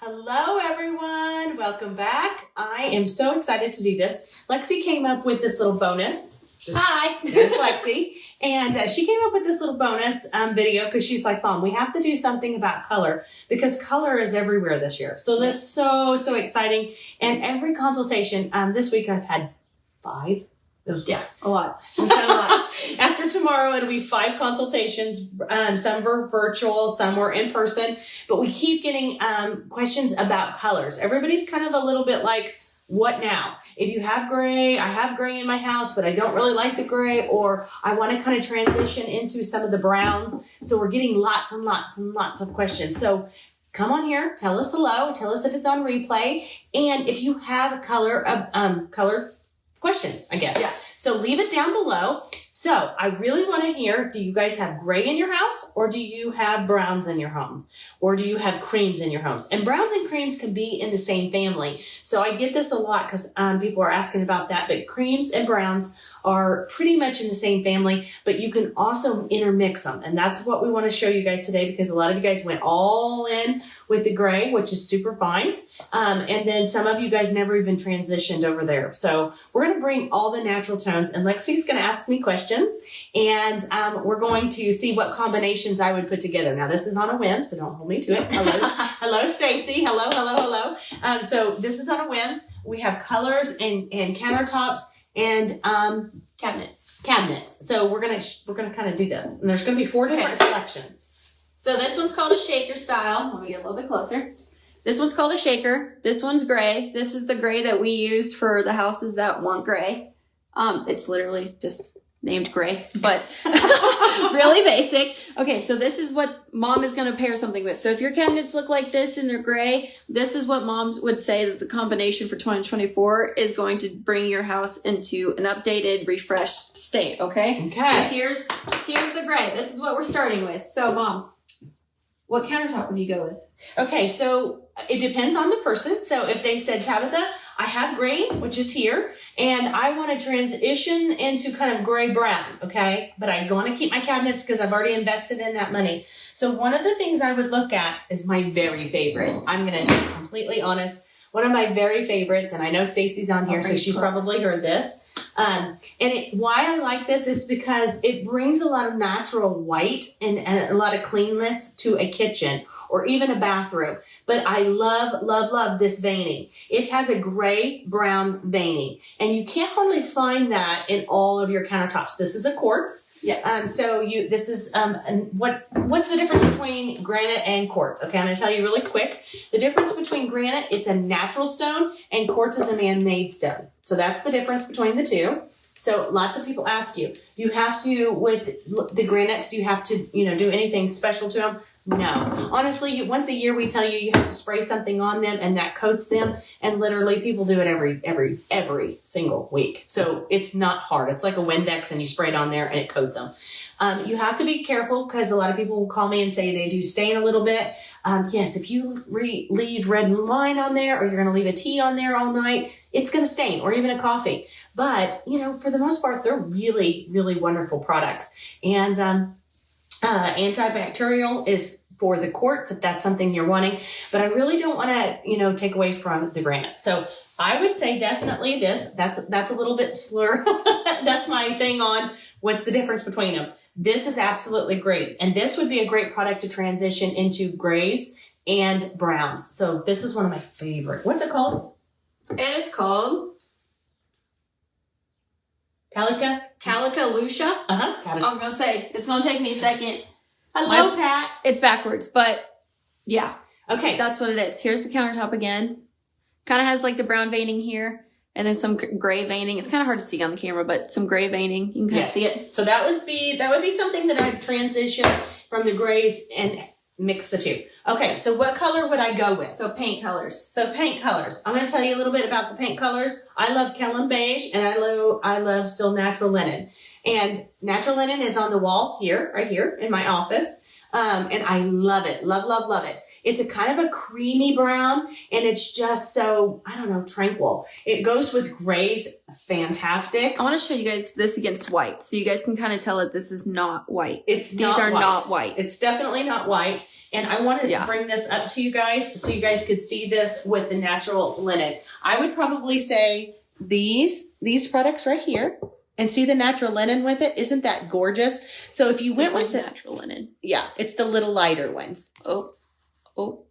Hello, everyone. Welcome back. I am so excited to do this. Lexi came up with this little bonus. Hi. There's Lexi. And she came up with this little bonus video because she's like, Mom, we have to do something about color because color is everywhere this year. So that's so exciting. And every consultation, this week I've had 5. A lot. We've had a lot. After tomorrow, it'll be 5 consultations. Some were virtual, some were in person, but we keep getting questions about colors. Everybody's kind of a little bit like, what now? If you have gray, I have gray in my house, but I don't really like the gray, or I want to kind of transition into some of the browns. So we're getting lots and lots and lots of questions. So come on here, tell us hello, tell us if it's on replay, and if you have color questions, I guess. Yes. So leave it down below. So I really want to hear, do you guys have gray in your house, or do you have browns in your homes, or do you have creams in your homes? And browns and creams can be in the same family. So I get this a lot because people are asking about that, but creams and browns are pretty much in the same family, but you can also intermix them. And that's what we want to show you guys today, because a lot of you guys went all in with the gray, which is super fine. And then some of you guys never even transitioned over there. So we're going to bring all the natural tones, and Lexi's going to ask me questions, and we're going to see what combinations I would put together. Now, this is on a whim, so don't hold me to it. Hello, Stacy. Hello. So this is on a whim. We have colors and countertops and Cabinets. So we're gonna kind of do this, and there's gonna be 4 different selections. So this one's called a shaker style. Let me get a little bit closer. This one's called a shaker. This one's gray. This is the gray that we use for the houses that want gray. It's literally just named gray, but really basic. Okay, so this is what Mom is going to pair something with. So if your cabinets look like this and they're gray, this is what Moms would say that the combination for 2024 is going to bring your house into an updated, refreshed state, okay? Okay. So here's the gray. This is what we're starting with. So Mom, what countertop would you go with? Okay, so it depends on the person. So if they said, Tabitha, I have gray, which is here, and I want to transition into kind of gray-brown, okay? But I want to keep my cabinets because I've already invested in that money. So one of the things I would look at is my very favorite. I'm going to be completely honest. One of my very favorites, and I know Stacy's on here, so she's probably heard this. Why I like this is because it brings a lot of natural white and a lot of cleanness to a kitchen or even a bathroom. But I love this veining. It has a gray-brown veining, and you can't hardly find that in all of your countertops. This is a quartz. Yes. This is, what's the difference between granite and quartz? Okay, I'm going to tell you really quick. The difference between granite, it's a natural stone, and quartz is a man-made stone. So that's the difference between the two. So lots of people ask you, do you have to, with the granites, do you have to, do anything special to them? No. Honestly, once a year we tell you have to spray something on them, and that coats them, and literally people do it every single week. So it's not hard. It's like a Windex, and you spray it on there and it coats them. You have to be careful because a lot of people will call me and say they do stain a little bit. Yes, if you leave red wine on there, or you're going to leave a tea on there all night, it's going to stain, or even a coffee. But, for the most part, they're really, really wonderful products. And antibacterial is for the quartz, if that's something you're wanting. But I really don't want to, take away from the granite. So I would say definitely this. That's a little bit slur. That's my thing on what's the difference between them. This is absolutely great. And this would be a great product to transition into grays and browns. So this is one of my favorite. What's it called? It is called Calica Lucia. I'm going to say, it's going to take me a second. Hello, Pat. It's backwards, but yeah. Okay. That's what it is. Here's the countertop again. Kind of has like the brown veining here, and then some gray veining. It's kind of hard to see on the camera, but some gray veining. You can kind of see it. So that would be something that I'd transition from the grays and mix the two. Okay, so what color would I go with? So paint colors. I'm going to tell you a little bit about the paint colors. I love Kellen Beige, and I love still Natural Linen. And Natural Linen is on the wall here, right here in my office. And I love it. Love, love, love it. It's a kind of a creamy brown, and it's just so, I don't know, tranquil. It goes with grays. Fantastic. I want to show you guys this against white, so you guys can kind of tell that this is not white. These are not white. It's definitely not white. And I wanted to bring this up to you guys so you guys could see this with the natural linen. I would probably say these products right here, and see the natural linen with it. Isn't that gorgeous? So if you went with the natural linen, yeah, it's the little lighter one.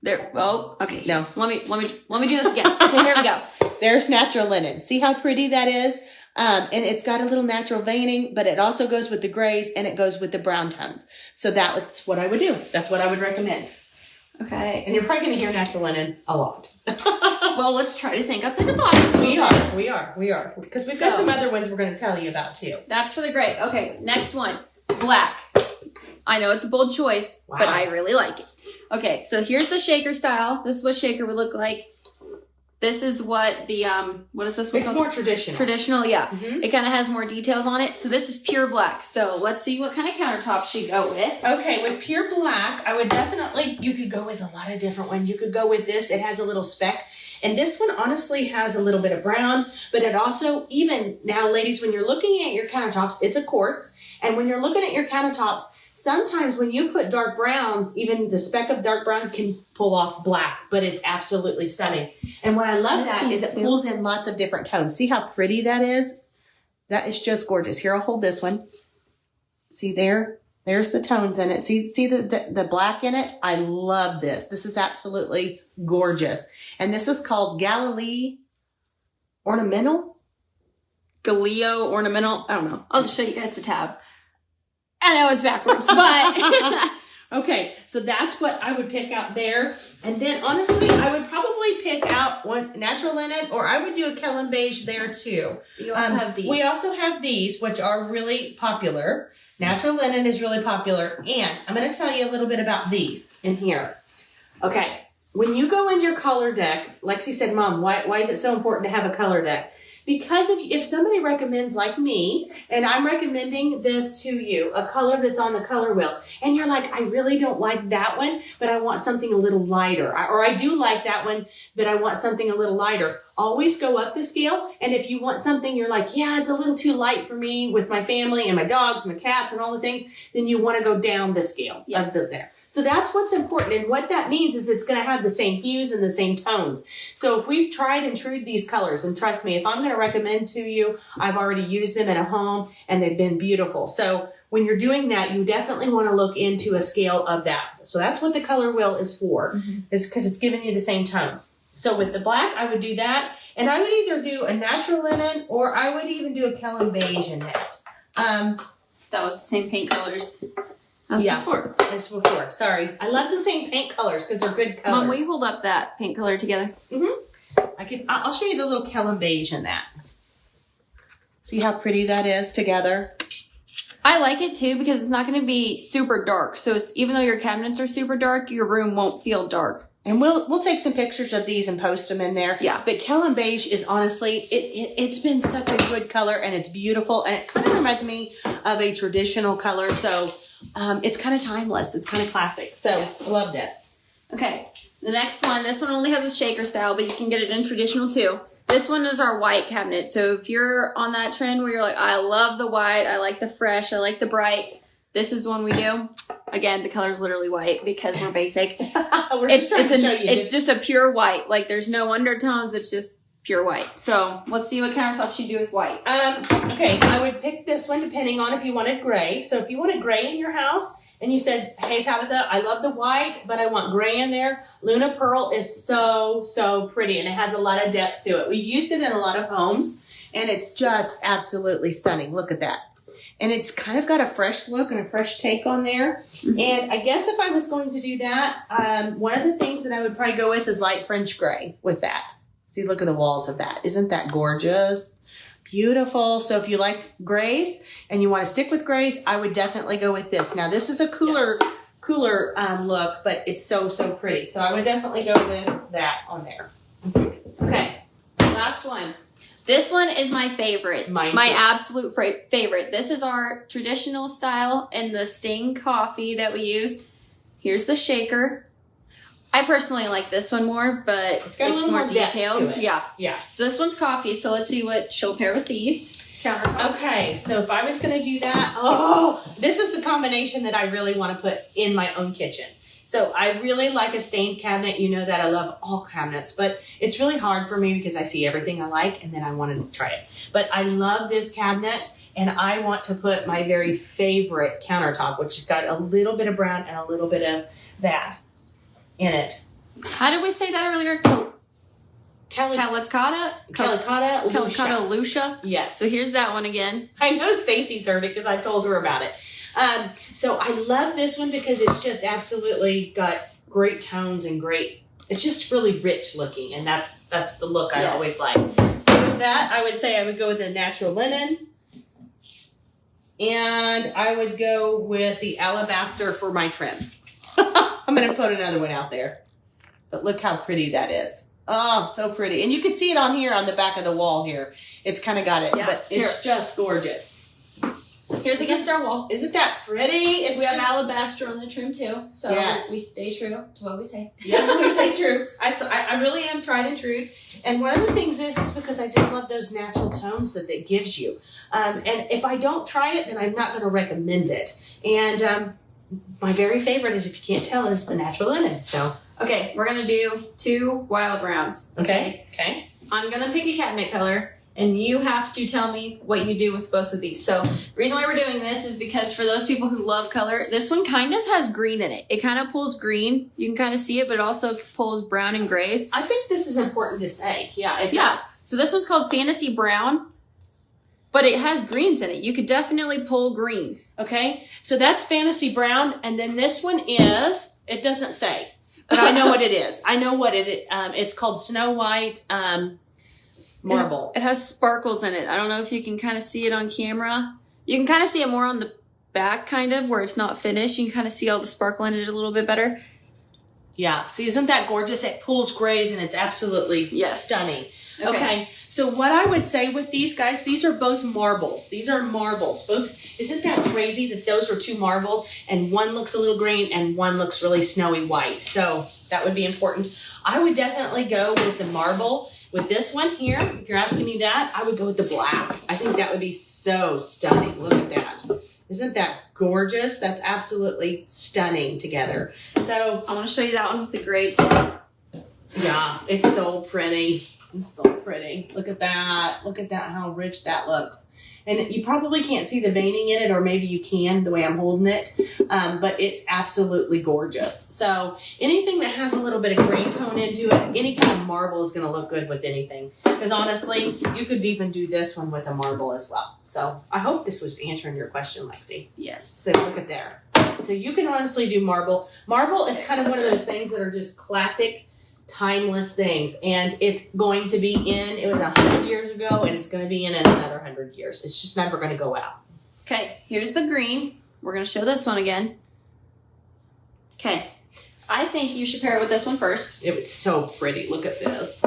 There. Oh, okay. No, let me do this again. Okay, here we go. There's natural linen. See how pretty that is? And it's got a little natural veining, but it also goes with the grays and it goes with the brown tones. So that's what I would do. That's what I would recommend. Okay. And you're probably going to hear natural linen a lot. Well, let's try to think outside the box. We are. Because we've got some other ones we're going to tell you about too. That's for the gray. Okay, next one. Black. I know it's a bold choice, but I really like it. Okay, so here's the shaker style. This is what shaker would look like. This is what the, what is this one called? It's more traditional. Traditional, yeah. Mm-hmm. It kind of has more details on it. So this is pure black. So let's see what kind of countertops you go with. Okay, with pure black, I would definitely, you could go with a lot of different ones. You could go with this. It has a little speck. And this one honestly has a little bit of brown, but it also, even now, ladies, when you're looking at your countertops, it's a quartz. And when you're looking at your countertops, sometimes when you put dark browns, even the speck of dark brown can pull off black, but it's absolutely stunning. And what I love that is it pulls in lots of different tones. See how pretty that is? That is just gorgeous. Here, I'll hold this one. See there? There's the tones in it. See the black in it? I love this. This is absolutely gorgeous. And this is called Galilee Ornamental. Galileo Ornamental. I don't know. I'll just show you guys the tab. I know it's backwards, but okay, so that's what I would pick out there. And then honestly, I would probably pick out one natural linen, or I would do a Kellen beige there too. You also have these. We also have these, which are really popular. Natural linen is really popular. And I'm going to tell you a little bit about these in here. Okay, when you go into your color deck, Lexi said, Mom, why is it so important to have a color deck? Because if somebody recommends, like me, and I'm recommending this to you, a color that's on the color wheel, and you're like, I really don't like that one, but I want something a little lighter. Or I do like that one, but I want something a little lighter. Always go up the scale. And if you want something, you're like, yeah, it's a little too light for me with my family and my dogs and my cats and all the things, then you want to go down the scale of there. So that's what's important. And what that means is it's going to have the same hues and the same tones. So if we've tried and trued these colors, and trust me, if I'm going to recommend to you, I've already used them in a home and they've been beautiful. So when you're doing that, you definitely want to look into a scale of that. So that's what the color wheel is for, is because it's giving you the same tones. So with the black, I would do that. And I would either do a natural linen or I would even do a Kellen beige in that. That was the same paint colors. Before. It's before. Sorry. I love the same paint colors because they're good colors. Mom, will you hold up that paint color together? I'll show you the little Kellen beige in that. See how pretty that is together? I like it too because it's not going to be super dark. So even though your cabinets are super dark, your room won't feel dark. And we'll take some pictures of these and post them in there. Yeah. But Kellen beige is honestly, it's been such a good color and it's beautiful. And it kind of reminds me of a traditional color. So it's kind of timeless. It's kind of classic. So I love this. Okay. The next one, this one only has a shaker style, but you can get it in traditional too. This one is our white cabinet. So if you're on that trend where you're like, I love the white, I like the fresh, I like the bright, this is one we do. Again, the color is literally white because we're basic. It's just a pure white. Like there's no undertones. It's just pure white. So let's see what countertops you do with white. Okay, I would pick this one depending on if you wanted gray. So if you wanted gray in your house and you said, hey Tabitha, I love the white, but I want gray in there. Luna Pearl is so, so pretty and it has a lot of depth to it. We've used it in a lot of homes and it's just absolutely stunning. Look at that. And it's kind of got a fresh look and a fresh take on there. And I guess if I was going to do that, one of the things that I would probably go with is light French gray with that. See, look at the walls of that. Isn't that gorgeous? Beautiful. So if you like grays and you want to stick with grays, I would definitely go with this. Now, this is a cooler look, but it's so, so pretty. So I would definitely go with that on there. Okay. Last one. This one is my favorite. My absolute favorite. This is our traditional style in the Sting coffee that we used. Here's the shaker. I personally like this one more, but It's got a little more more depth detailed. to it. Yeah. Yeah. So this one's coffee. So let's see what she'll pair with these countertops. Okay, so if I was going to do that, this is the combination that I really want to put in my own kitchen. So I really like a stained cabinet. You know that I love all cabinets, but it's really hard for me because I see everything I like and then I want to try it. But I love this cabinet and I want to put my very favorite countertop, which has got a little bit of brown and a little bit of that in it. How did we say that earlier? Calicotta Lucia. Yes. So here's that one again. I know Stacy's heard it because I told her about it. So I love this one because it's just absolutely got great tones and it's just really rich looking. And that's the look I always like. So with that, I would say I would go with the natural linen. And I would go with the alabaster for my trim. I'm going to put another one out there. But look how pretty that is. Oh, so pretty. And you can see it on here on the back of the wall here. It's kind of got it, but it's just gorgeous. Here's against our wall. Isn't that pretty? We have alabaster on the trim too. So we stay true to what we say. Yeah, we stay true. I really am tried and true. And one of the things is because I just love those natural tones that it gives you. And if I don't try it, then I'm not going to recommend it. And my very favorite, if you can't tell, is the natural linen. So okay, we're gonna do 2 wild browns. Okay. I'm gonna pick a cabinet color, and you have to tell me what you do with both of these. So the reason why we're doing this is because for those people who love color, this one kind of has green in it. It kind of pulls green. You can kind of see it, but it also pulls brown and grays. I think this is important to say. Yeah, it does. So this one's called Fantasy Brown, but it has greens in it. You could definitely pull green. Okay, so that's Fantasy Brown, and then this one is, it doesn't say, but I know what it is. I know what it's called Snow White Marble. It has sparkles in it. I don't know if you can kind of see it on camera. You can kind of see it more on the back, kind of, where it's not finished. You can kind of see all the sparkle in it a little bit better. Yeah, see, isn't that gorgeous? It pulls grays, and it's absolutely stunning. Okay, so what I would say with these guys, these are both marbles. These are marbles. Both. Isn't that crazy that those are 2 marbles and one looks a little green and one looks really snowy white? So that would be important. I would definitely go with the marble. With this one here, if you're asking me that, I would go with the black. I think that would be so stunning. Look at that. Isn't that gorgeous? That's absolutely stunning together. So I want to show you that one with the gray too. Yeah, it's so pretty. It's so pretty. Look at that. Look at that, how rich that looks. And you probably can't see the veining in it, or maybe you can the way I'm holding it, but it's absolutely gorgeous. So anything that has a little bit of green tone into it, any kind of marble is going to look good with anything. Because honestly, you could even do this one with a marble as well. So I hope this was answering your question, Lexi. Yes. So look at there. So you can honestly do marble. Marble is kind of one of those things that are just classic, timeless things, and it's going to be in, it was 100 years ago, and it's going to be in another 100 years. It's just never going to go out. Okay, here's the green. We're going to show this one again. Okay, I think you should pair it with this one first. It was so pretty. Look at this.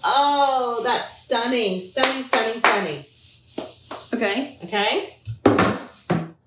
Oh, that's stunning. Stunning, stunning, stunning. Okay.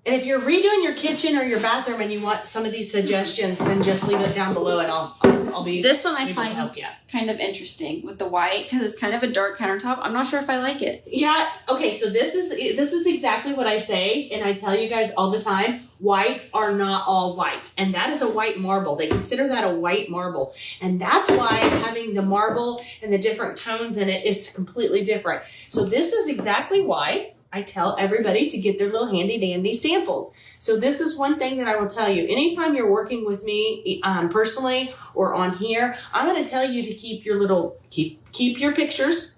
And if you're redoing your kitchen or your bathroom and you want some of these suggestions, then just leave it down below and I'll be this one I able find to help you. Kind of interesting with the white because it's kind of a dark countertop. I'm not sure if I like it. Yeah. Okay. So this is exactly what I say, and I tell you guys all the time. Whites are not all white, and that is a white marble. They consider that a white marble, and that's why having the marble and the different tones in it is completely different. So this is exactly why I tell everybody to get their little handy dandy samples. So this is one thing that I will tell you. Anytime you're working with me personally or on here, I'm going to tell you to keep your little, keep your pictures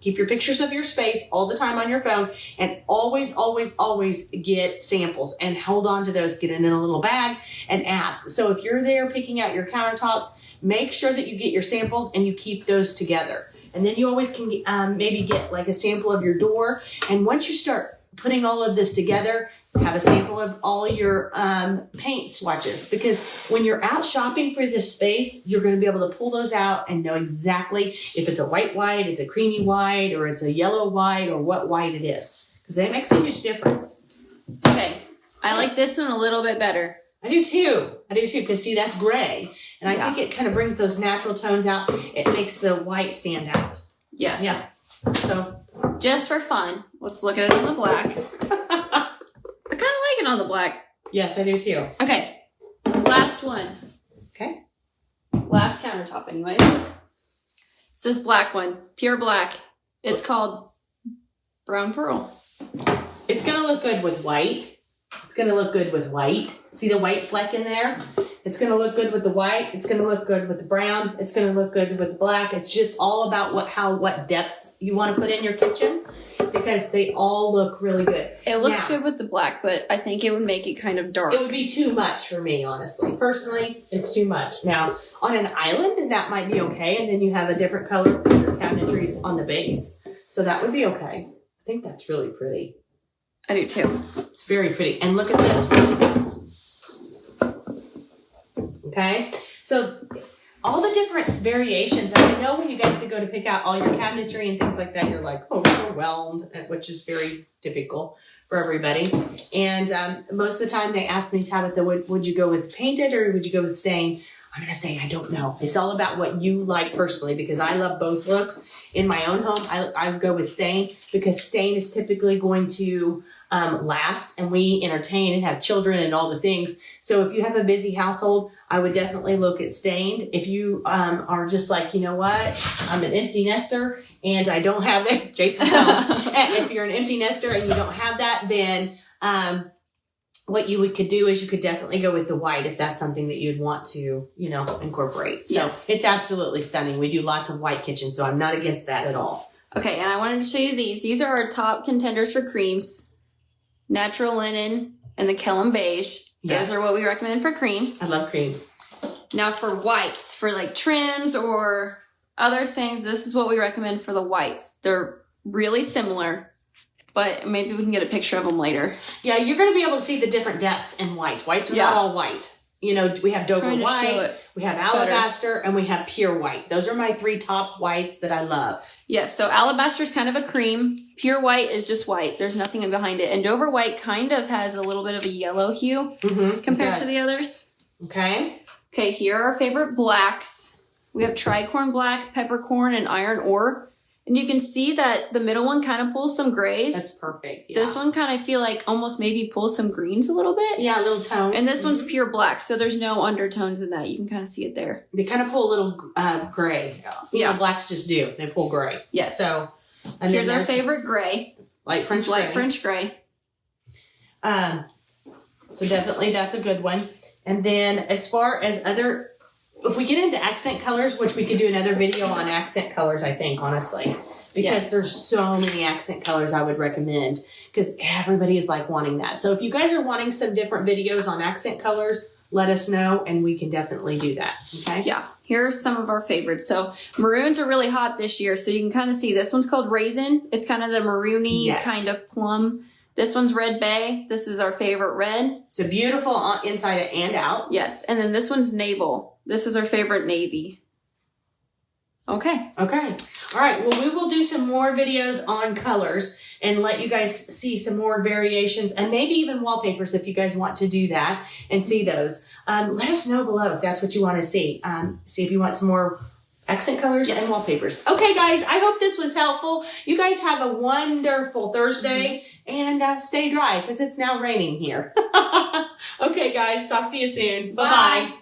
of your space all the time on your phone, and always, always, always get samples and hold on to those, get it in a little bag and ask. So if you're there picking out your countertops, make sure that you get your samples and you keep those together. And then you always can maybe get like a sample of your door. And once you start putting all of this together, have a sample of all your paint swatches, because when you're out shopping for this space, you're going to be able to pull those out and know exactly if it's a white, it's a creamy white, or it's a yellow white, or what white it is, because that makes a huge difference. Okay, I like this one a little bit better. I do too. Because see, that's gray. And I think it kind of brings those natural tones out. It makes the white stand out. Yes. Yeah. So just for fun, let's look at it on the black. I kind of like it on the black. Yes, I do too. Okay. Last one. Okay. Last countertop anyways. It's this black one. Pure black. It's called Brown Pearl. It's going to look good with white. It's going to look good with white. See the white fleck in there? It's going to look good with the white. It's going to look good with the brown. It's going to look good with the black. It's just all about what depths you want to put in your kitchen because they all look really good. It looks good with the black, but I think it would make it kind of dark. It would be too much for me, honestly. Personally, it's too much. Now, on an island, that might be okay, and then you have a different color for your cabinetries on the base. So that would be okay. I think that's really pretty. I do too. It's very pretty. And look at this. Okay? So all the different variations, and I know when you guys go to pick out all your cabinetry and things like that, you're like overwhelmed, which is very typical for everybody. And most of the time they ask me, Tabitha, would you go with painted or would you go with stain? I'm going to say, I don't know. It's all about what you like personally because I love both looks. In my own home, I would go with stain because stain is typically going to last, and we entertain and have children and all the things. So if you have a busy household, I would definitely look at stained. If you are just like, you know what, I'm an empty nester and I don't have it, Jason's home. If you're an empty nester and you don't have that, then what you could do is you could definitely go with the white if that's something that you'd want to, incorporate. So It's absolutely stunning. We do lots of white kitchens, so I'm not against that at all. Okay, and I wanted to show you these. These are our top contenders for creams. Natural linen and the Kellum beige. Those are what we recommend for creams. I love creams. Now for whites, for like trims or other things, this is what we recommend for the whites. They're really similar, but maybe we can get a picture of them later. Yeah, you're going to be able to see the different depths in white. Whites are not all white. We have Dover white, we have alabaster, and we have pure white. Those are my 3 top whites that I love. Yes, so alabaster is kind of a cream. Pure white is just white. There's nothing behind it. And Dover white kind of has a little bit of a yellow hue compared to the others. Okay. Okay, here are our favorite blacks. We have tricorn black, peppercorn, and iron ore. And you can see that the middle one kind of pulls some grays. That's perfect. Yeah. This one kind of feel like almost maybe pulls some greens a little bit. Yeah, a little tone. And this one's pure black, so there's no undertones in that. You can kind of see it there. They kind of pull a little gray. Blacks just do. They pull gray. Yes. So and here's our favorite gray. Light French gray. Light French gray. So definitely that's a good one. And then as far as if we get into accent colors, which we could do another video on accent colors, I think, honestly, because there's so many accent colors I would recommend because everybody is like wanting that. So if you guys are wanting some different videos on accent colors, let us know and we can definitely do that. Okay. Yeah. Here are some of our favorites. So maroons are really hot this year. So you can kind of see this one's called Raisin. It's kind of the maroony kind of plum. This one's Red Bay. This is our favorite red. It's a beautiful inside and out. Yes. And then this one's Naval. This is our favorite navy. Okay. Okay. All right. Well, we will do some more videos on colors and let you guys see some more variations and maybe even wallpapers if you guys want to do that and see those. Let us know below if that's what you want to see. See if you want some more accent colors and wallpapers. Okay, guys. I hope this was helpful. You guys have a wonderful Thursday and stay dry because it's now raining here. Okay, guys. Talk to you soon. Bye-bye.